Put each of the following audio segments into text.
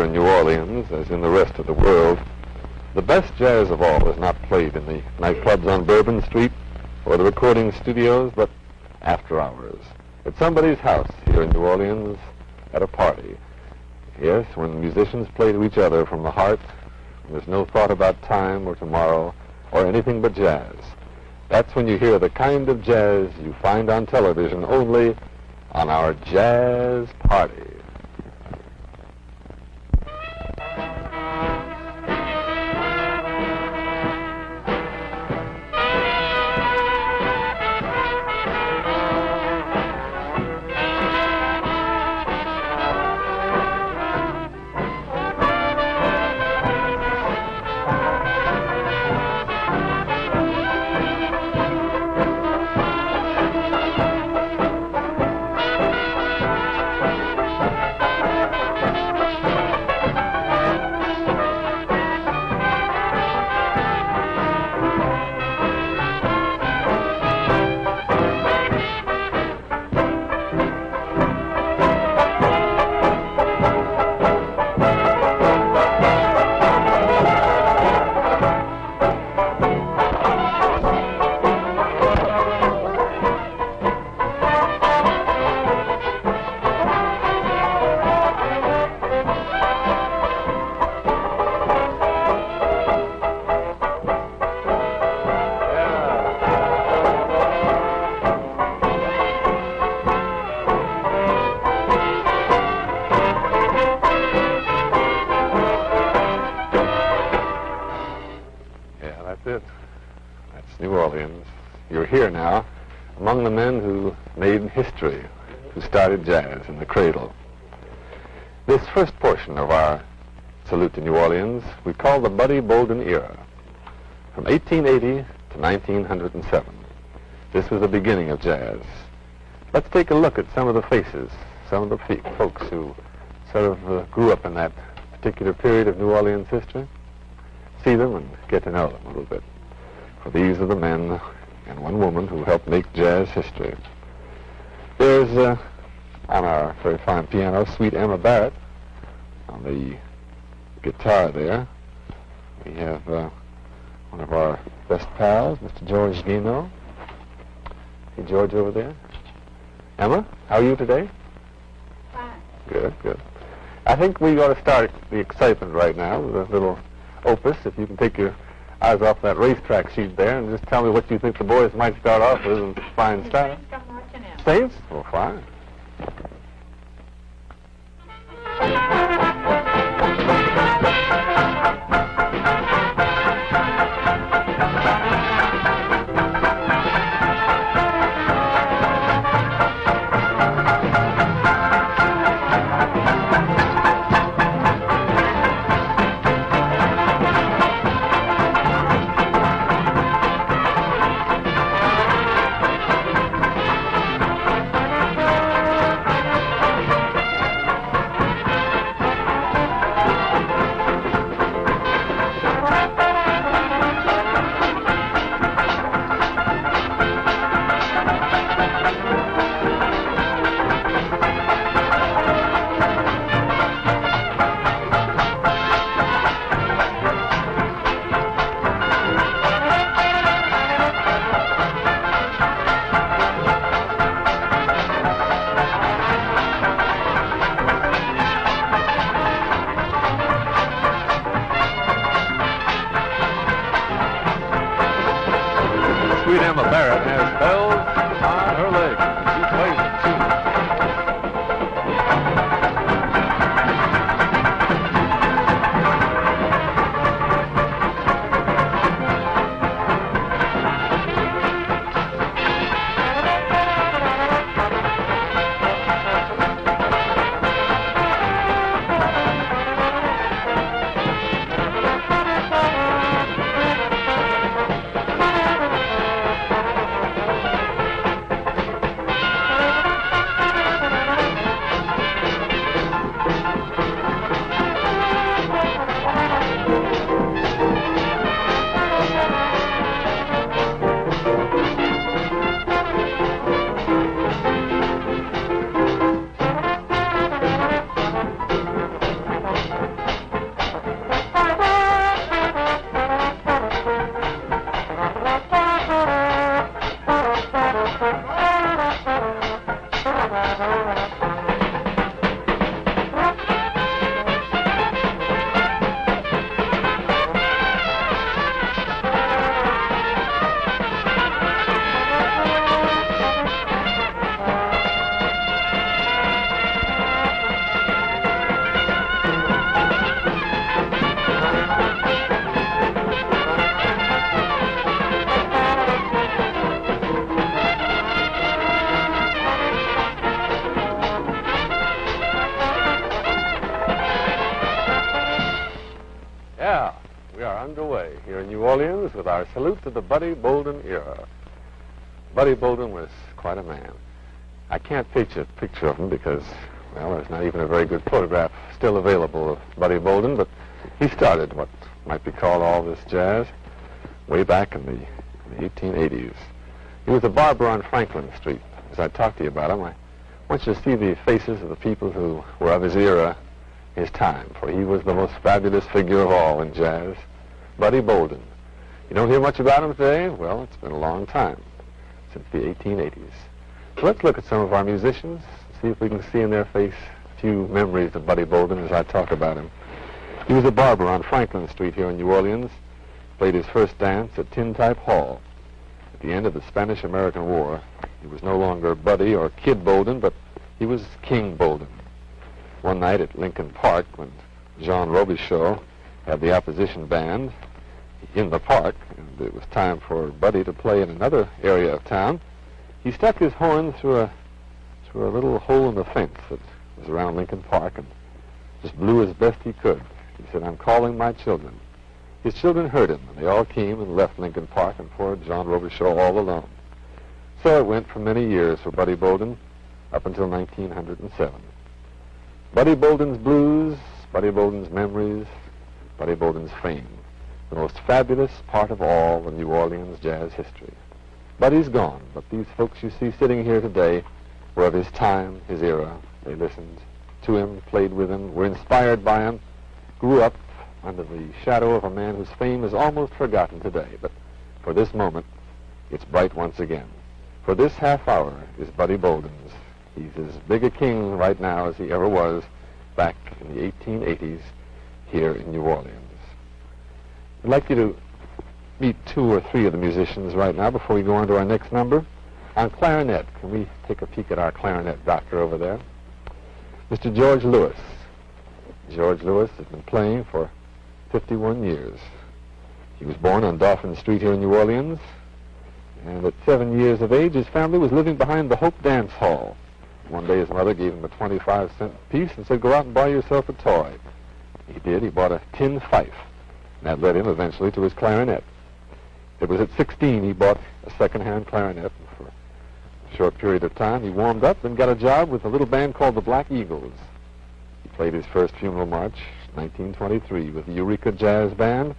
in New Orleans, as in the rest of the world, the best jazz of all is not played in the nightclubs on Bourbon Street or the recording studios, but after hours, at somebody's house here in New Orleans, at a party. Yes, when musicians play to each other from the heart, and there's no thought about time or tomorrow or anything but jazz. That's when you hear the kind of jazz you find on television only on our Jazz Party. You're here now among the men who made history, who started jazz in the cradle. This first portion of our salute to New Orleans we call the Buddy Bolden era, from 1880 to 1907. This was the beginning of jazz. Let's take a look at some of the faces, some of the folks who sort of grew up in that particular period of New Orleans history. See them and get to know them a little bit. For these are the men and one woman who helped make jazz history. There's, on our very fine piano, Sweet Emma Barrett. On the guitar there, we have one of our best pals, Mr. George Guino. See George over there? Emma, how are you today? Fine. Good, good. I think we ought to start the excitement right now with a little opus. If you can take your eyes off that racetrack sheet there and just tell me what you think the boys might start off with in fine style. Saints? Well, fine. Sweet Emma Barrett has bells on her legs. She plays it too. We are underway here in New Orleans with our salute to the Buddy Bolden era. Buddy Bolden was quite a man. I can't paint you a picture of him because, well, there's not even a very good photograph still available of Buddy Bolden, but he started what might be called all this jazz way back in the 1880s. He was a barber on Franklin Street. As I talk to you about him, I want you to see the faces of the people who were of his era, his time, for he was the most fabulous figure of all in jazz, Buddy Bolden. You don't hear much about him today? Well, it's been a long time, since the 1880s. So let's look at some of our musicians, see if we can see in their face a few memories of Buddy Bolden as I talk about him. He was a barber on Franklin Street here in New Orleans, played his first dance at Tin Type Hall. At the end of the Spanish-American War, he was no longer Buddy or Kid Bolden, but he was King Bolden. One night at Lincoln Park, when Jean Robichaud had the opposition band in the park, and it was time for Buddy to play in another area of town, he stuck his horn through a little hole in the fence that was around Lincoln Park and just blew as best he could. He said, "I'm calling my children." His children heard him, and they all came and left Lincoln Park and poured Jean Robichaud all alone. So it went for many years for Buddy Bolden, up until 1907. Buddy Bolden's blues, Buddy Bolden's memories, Buddy Bolden's fame, the most fabulous part of all the New Orleans jazz history. Buddy's gone, but these folks you see sitting here today were of his time, his era. They listened to him, played with him, were inspired by him, grew up under the shadow of a man whose fame is almost forgotten today. But for this moment, it's bright once again. For this half hour is Buddy Bolden's. He's as big a king right now as he ever was back in the 1880s here in New Orleans. I'd like you to meet two or three of the musicians right now before we go on to our next number. On clarinet, can we take a peek at our clarinet doctor over there? Mr. George Lewis. George Lewis has been playing for 51 years. He was born on Dauphin Street here in New Orleans, and at 7 years of age, his family was living behind the Hope Dance Hall. One day his mother gave him a 25-cent piece and said, "Go out and buy yourself a toy." He did. He bought a tin fife, and that led him eventually to his clarinet. It was at 16 he bought a second-hand clarinet. For a short period of time, he warmed up and got a job with a little band called the Black Eagles. He played his first funeral march in 1923 with the Eureka Jazz Band,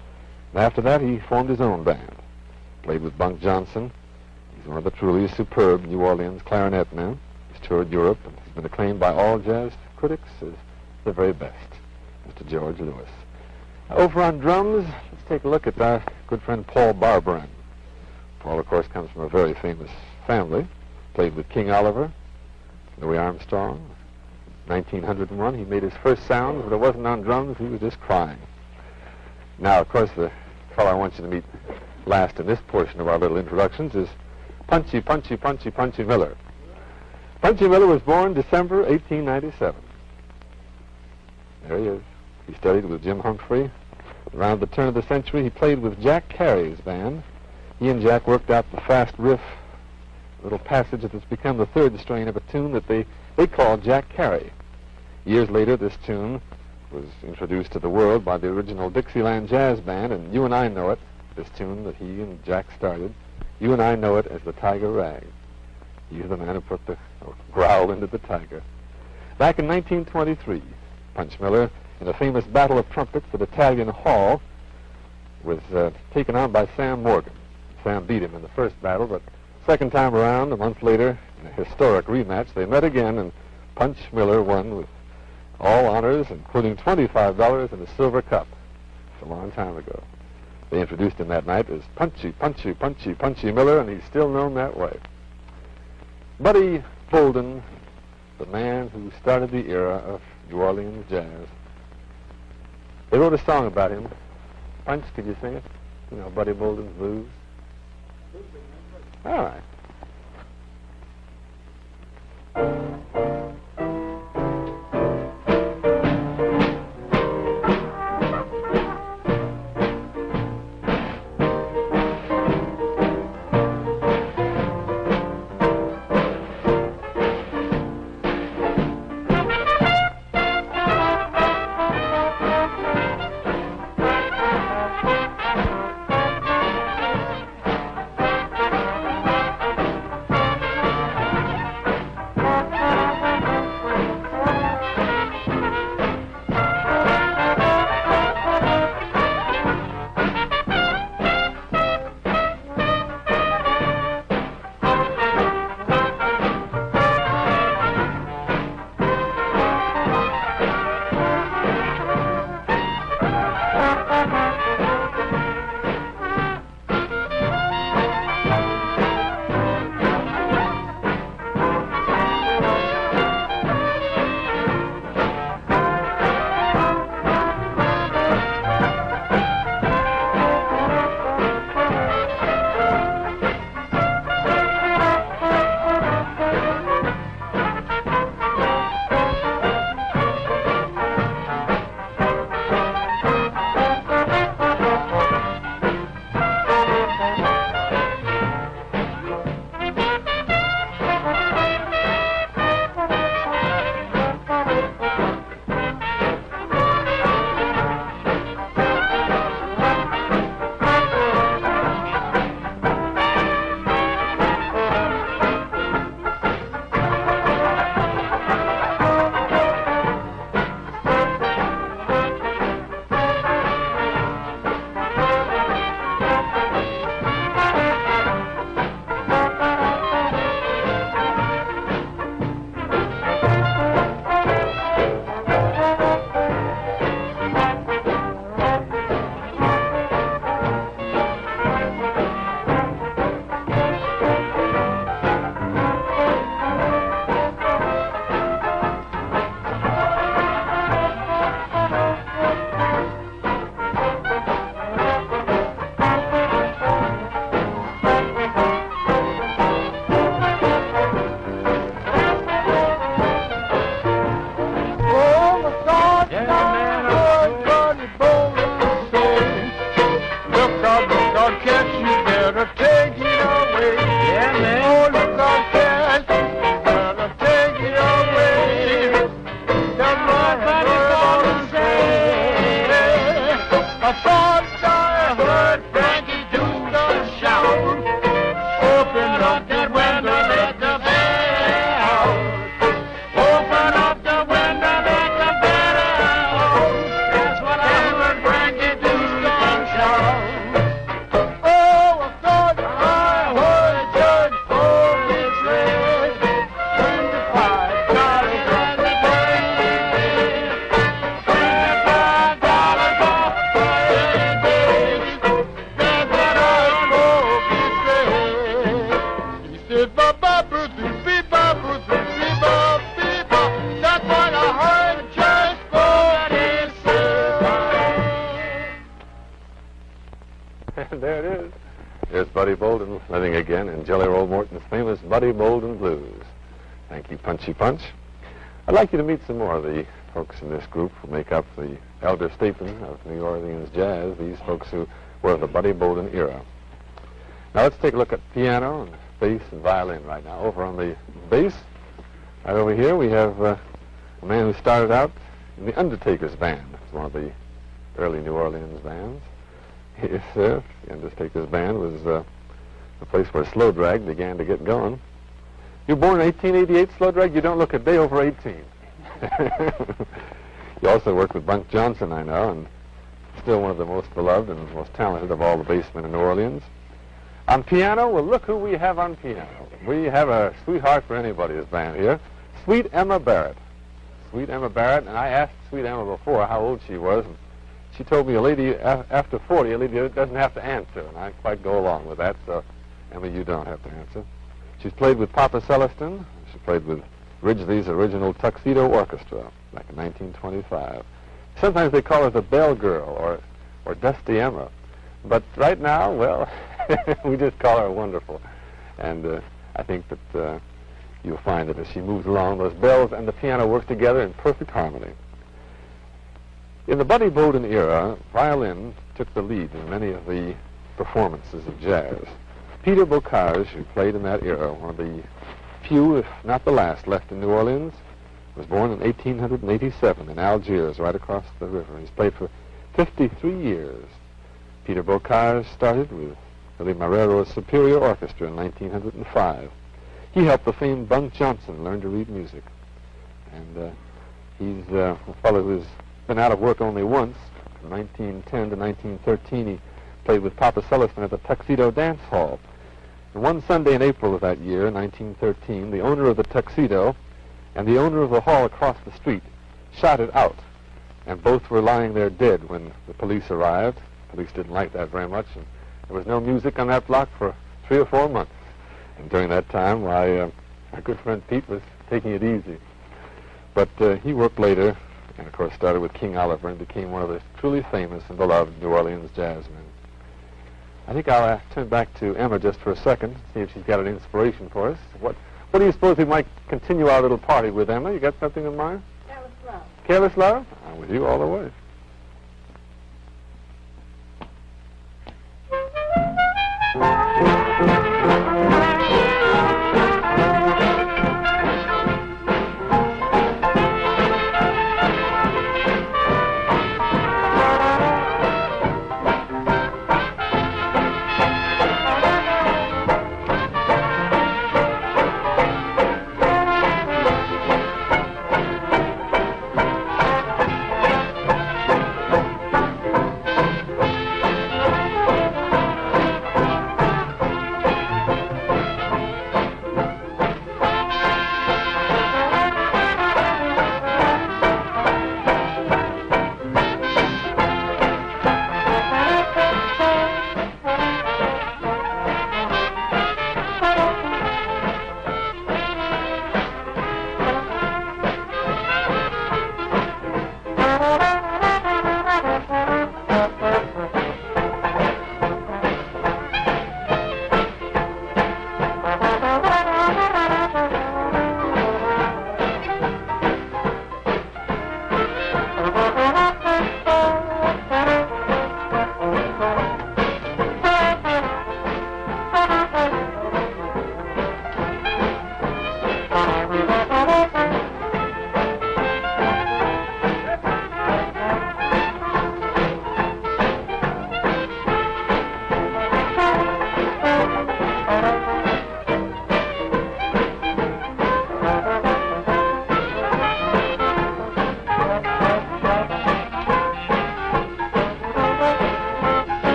and after that he formed his own band. Played with Bunk Johnson. He's one of the truly superb New Orleans clarinet men. He's toured Europe and has been acclaimed by all jazz critics as the very best, Mr. George Lewis. Over on drums, let's take a look at our good friend Paul Barbarin. Paul, of course, comes from a very famous family. Played with King Oliver, Louis Armstrong. 1901, he made his first sounds, but it wasn't on drums. He was just crying. Now, of course, the fellow I want you to meet last in this portion of our little introductions is Punchy, Punchy, Punchy, Punchy Miller. Punchy Miller was born December 1897. There he is. He studied with Jim Humphrey. Around the turn of the century, he played with Jack Carey's band. He and Jack worked out the fast riff, a little passage that has become the third strain of a tune that they called Jack Carey. Years later, this tune was introduced to the world by the original Dixieland Jazz Band, and you and I know it, this tune that he and Jack started. You and I know it as the Tiger Rag. He's the man who put the growl into the tiger. Back in 1923, Punch Miller, in a famous battle of trumpets at Italian Hall, was taken on by Sam Morgan. Sam beat him in the first battle, but second time around, a month later, in a historic rematch, they met again, and Punch Miller won with all honors, including $25 and a silver cup. It's a long time ago. They introduced him that night as Punchy, Punchy, Punchy, Punchy Miller, and he's still known that way. Buddy Bolden, the man who started the era of New Orleans jazz. They wrote a song about him. Punch, could you sing it? You know, Buddy Bolden's Blues. All right. thought I heard Frankie Dooster shout, open up that window, let the bed out. Open up the window, let the bed out. That's what I heard Frankie Dooster shout. Oh, I thought I heard a judge pull his red, 25 dollars on the bed, $25 off Friday days. That's what I hope he said. He said, ba-ba-boo-doo-bee-ba-boo-doo-bee-ba-bee-ba. That's what I heard Judge Bolden say. And there it is. Here's Buddy Bolden living again in Jelly Roll Morton's famous Buddy Bolden Blues. Thank you, Punchy Punch. I'd like you to meet some more of the folks in this group who make up the elder statesmen of New Orleans jazz, these folks who were of the Buddy Bolden era. Now let's take a look at piano and bass and violin right now. Over on the bass, right over here, we have a man who started out in the Undertaker's Band. It's one of the early New Orleans bands. Yes, sir. The Undertaker's Band was the place where Slow Drag began to get going. You were born in 1888, Slow Drag? You don't look a day over 18. You also worked with Bunk Johnson, I know, and still one of the most beloved and most talented of all the bassmen in New Orleans. On piano, well, look who we have on piano. We have a sweetheart for anybody's band here, Sweet Emma Barrett. Sweet Emma Barrett, and I asked Sweet Emma before how old she was, and she told me a lady after 40, a lady doesn't have to answer, and I quite go along with that, so Emma, you don't have to answer. She's played with Papa Celestin. She played with Ridgely's original Tuxedo Orchestra back in 1925. Sometimes they call her the Bell Girl or Dusty Emma, but right now, well, we just call her wonderful. And I think that you'll find that as she moves along, those bells and the piano work together in perfect harmony. In the Buddy Bolden era, violin took the lead in many of the performances of jazz. Peter Bocage, who played in that era, one of the few, if not the last, left in New Orleans, was born in 1887 in Algiers, right across the river. He's played for 53 years. Peter Bocage started with Billy Marrero's Superior Orchestra in 1905. He helped the famed Bunk Johnson learn to read music. And he's a fellow who's been out of work only once. From 1910 to 1913, he played with Papa Celestin at the Tuxedo Dance Hall. And one Sunday in April of that year, 1913, the owner of the Tuxedo and the owner of the hall across the street shot it out. And both were lying there dead when the police arrived. The police didn't like that very much, and there was no music on that block for 3 or 4 months. And during that time, my good friend Pete was taking it easy. But he worked later, and of course started with King Oliver and became one of the truly famous and beloved New Orleans jazzmen. I think I'll turn back to Emma just for a second, see if she's got an inspiration for us. What do you suppose we might continue our little party with, Emma? You got something in mind? Careless Love. Careless Love? I'm with you all the way.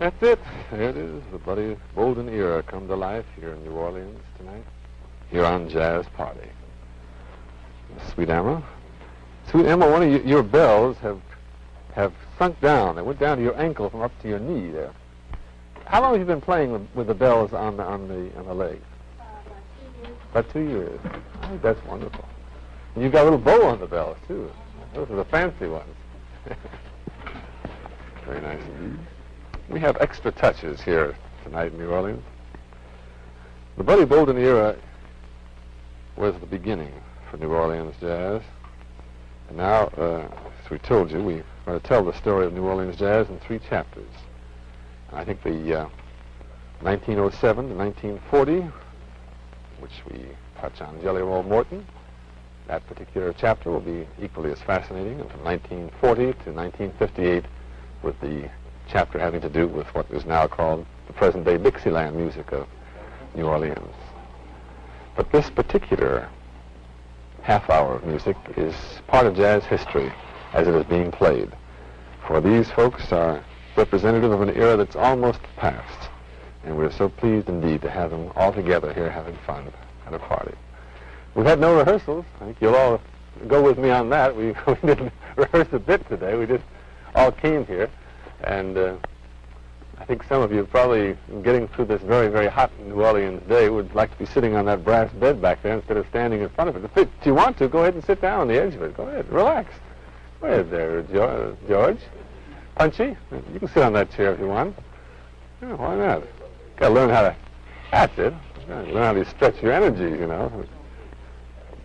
That's it. There it is. The Buddy Bolden era come to life here in New Orleans tonight. Here on Jazz Party. Sweet Emma. Sweet Emma, one of your bells have sunk down. They went down to your ankle from up to your knee there. How long have you been playing with the bells on the legs? About 2 years. I think that's wonderful. And you've got a little bow on the bells, too. Those are the fancy ones. Very nice indeed. We have extra touches here tonight in New Orleans. The Buddy Bolden era was the beginning for New Orleans jazz. And now, as we told you, we're going to tell the story of New Orleans jazz in 3 chapters. And I think the 1907 to 1940, which we touch on Jelly Roll Morton, that particular chapter will be equally as fascinating. And from 1940 to 1958, with the chapter having to do with what is now called the present-day Dixieland music of New Orleans. But this particular half hour of music is part of jazz history as it is being played. For these folks are representative of an era that's almost past. And we're so pleased indeed to have them all together here having fun at a party. We've had no rehearsals. I think you'll all go with me on that. We didn't rehearse a bit today. We just all came here. And I think some of you probably, getting through this very, very hot New Orleans day, would like to be sitting on that brass bed back there instead of standing in front of it. If you want to, go ahead and sit down on the edge of it. Go ahead. Relax. Go ahead there, George. Punchy, you can sit on that chair if you want. Yeah, why not? Got to learn how to. That's it. Learn how to stretch your energy, you know.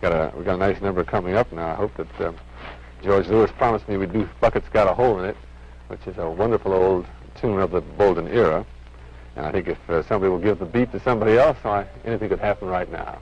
We've got a nice number coming up now. I hope that George Lewis promised me we'd do Bucket's Got a Hole in It, which is a wonderful old tune of the Bolden era. And I think if somebody will give the beat to somebody else, anything could happen right now.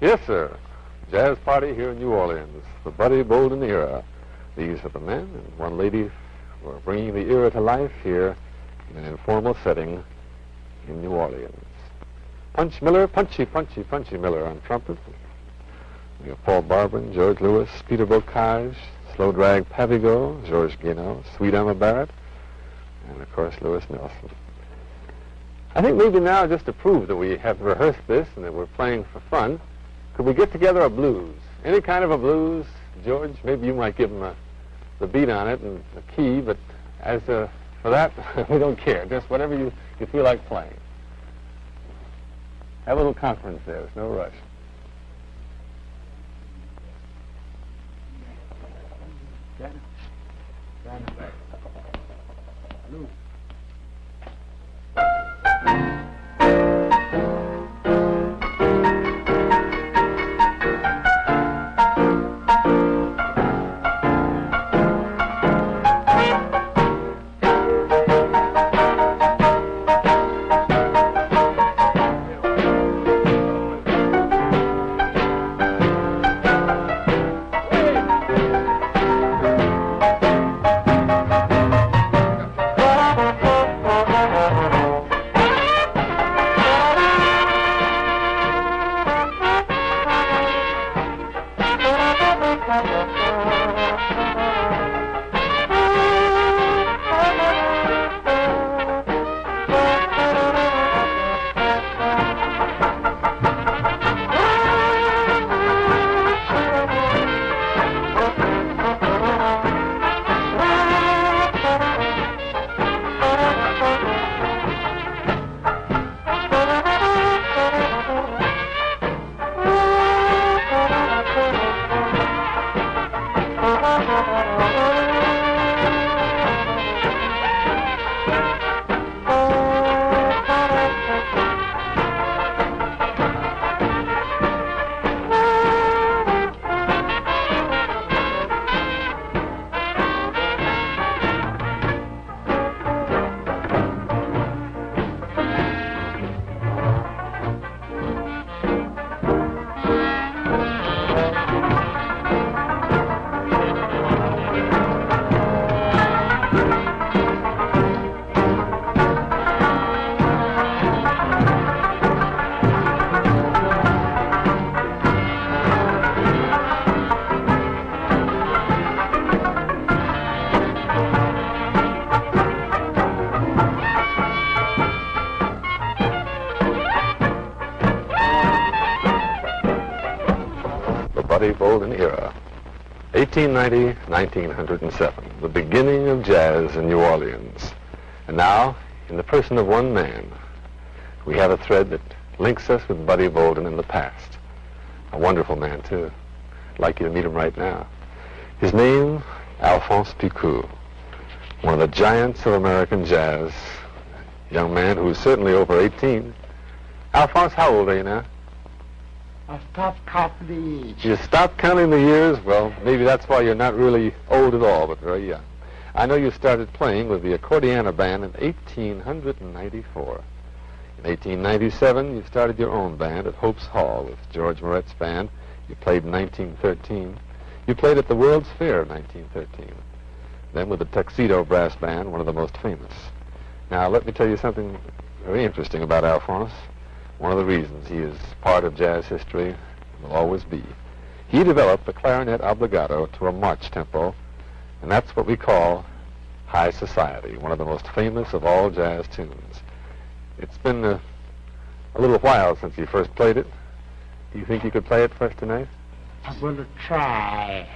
Yes, sir. Jazz party here in New Orleans, the Buddy Bolden era. These are the men and one lady who are bringing the era to life here in an informal setting in New Orleans. Punch Miller, Punchy Miller on trumpet. We have Paul Barberin, George Lewis, Peter Bocage, Slow Drag Pavigot, Georges Guénaud, Sweet Emma Barrett, and of course Louis Nelson. I think maybe now, just to prove that we have rehearsed this and that we're playing for fun, could we get together a blues? Any kind of a blues, George? Maybe you might give them the beat on it and the key, but as for that, we don't care. Just whatever you feel like playing. Have a little conference there. There's no rush. Buddy Bolden era. 1890, 1907, the beginning of jazz in New Orleans. And now, in the person of one man, we have a thread that links us with Buddy Bolden in the past. A wonderful man, too. I'd like you to meet him right now. His name, Alphonse Picou, one of the giants of American jazz, a young man who is certainly over 18. Alphonse, how old are you now? I stopped counting the age. You stopped counting the years? Well, maybe that's why you're not really old at all, but very young. I know you started playing with the Accordiana Band in 1894. In 1897, you started your own band at Hope's Hall with George Moret's band. You played in 1913. You played at the World's Fair in 1913. Then with the Tuxedo Brass Band, one of the most famous. Now, let me tell you something very interesting about Alphonse. One of the reasons he is part of jazz history and will always be. He developed the clarinet obbligato to a march tempo, and that's what we call high society, one of the most famous of all jazz tunes. It's been a little while since you first played it. Do you think you could play it for us tonight? I'm going to try.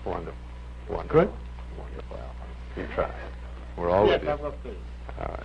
Wonderful. Wonderful. Good? Wonderful, Alphonse. You try. We're all with you. Yes, I will play. All right.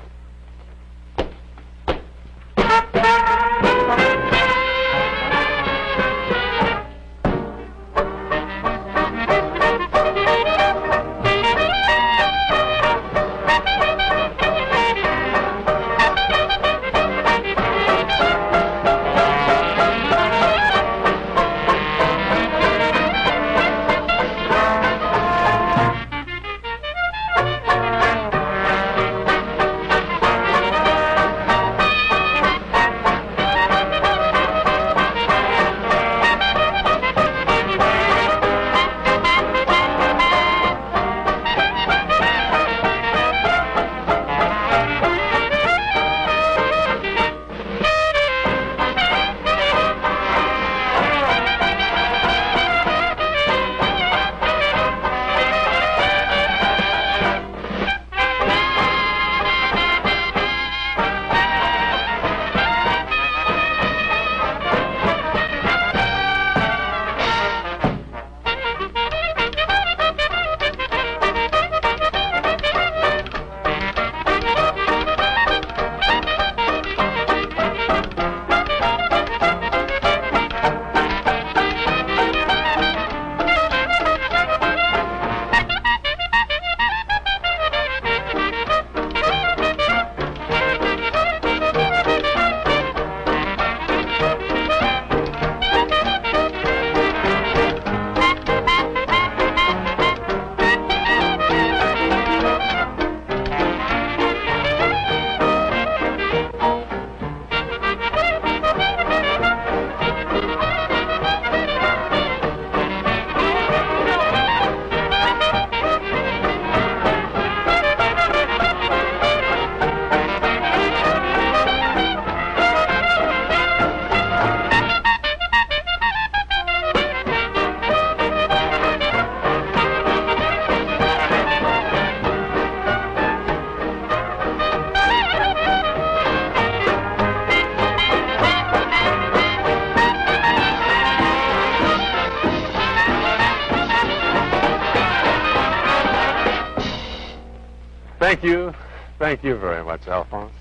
Thank you. Thank you very much, Alphonse.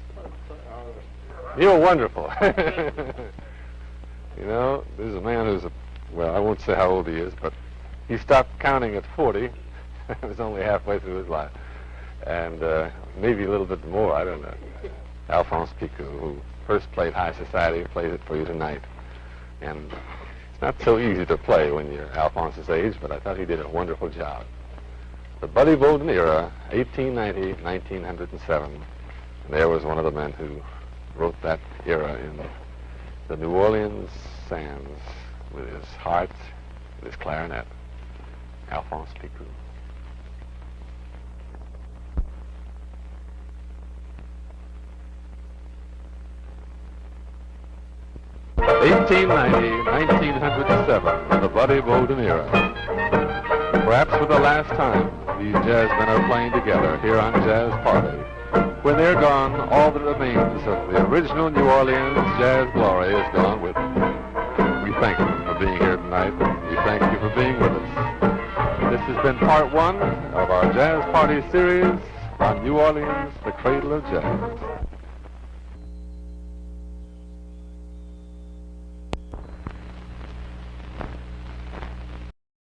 You're wonderful. You know, there's a man who's, well, I won't say how old he is, but he stopped counting at 40. He was only halfway through his life. And maybe a little bit more, I don't know. Alphonse Picou, who first played High Society, plays it for you tonight. And it's not so easy to play when you're Alphonse's age, but I thought he did a wonderful job. The Buddy Bolden era, 1890, 1907. And there was one of the men who wrote that era in the New Orleans sands with his heart, with his clarinet, Alphonse Picou. (1890, 1907), the Buddy Bolden era. Perhaps for the last time, these jazz men are playing together here on Jazz Party. When they're gone, all that remains of the original New Orleans jazz glory is gone with them. We thank them for being here tonight. We thank you for being with us. This has been part one of our Jazz Party series on New Orleans, the Cradle of Jazz.